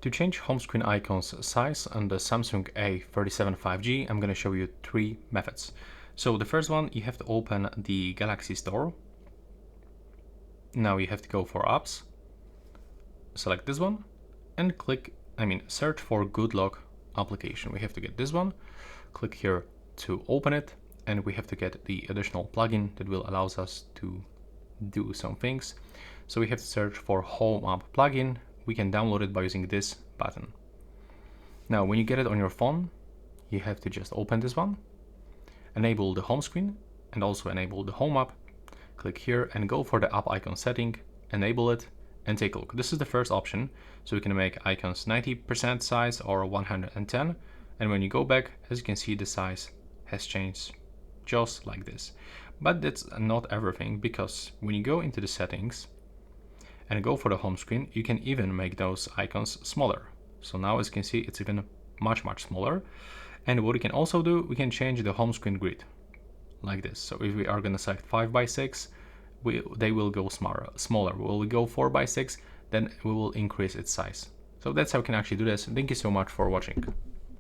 To change home screen icons size on the Samsung A37 5G, I'm going to show you 3 methods. So the first one, you have to open the Galaxy Store. Now you have to go for apps, select this one, and search for Good Lock application. We have to get this one, click here to open it, and we have to get the additional plugin that will allow us to do some things. So we have to search for Home App plugin. We can download it by using this button. Now, when you get it on your phone, you have to just open this one, enable the home screen, and also enable the home app. Click here and go for the app icon setting, enable it, and take a look. This is the first option, so we can make icons 90% size or 110. And when you go back, as you can see, the size has changed just like this. But that's not everything, because when you go into the settings and go for the home screen, you can even make those icons smaller. So now, as you can see, it's even much smaller. And what we can also do, we can change the home screen grid like this. So if we are going to select 5x6, they will go smaller. Will we go 4x6, then we will increase its size. So that's how we can actually do this. Thank you so much for watching.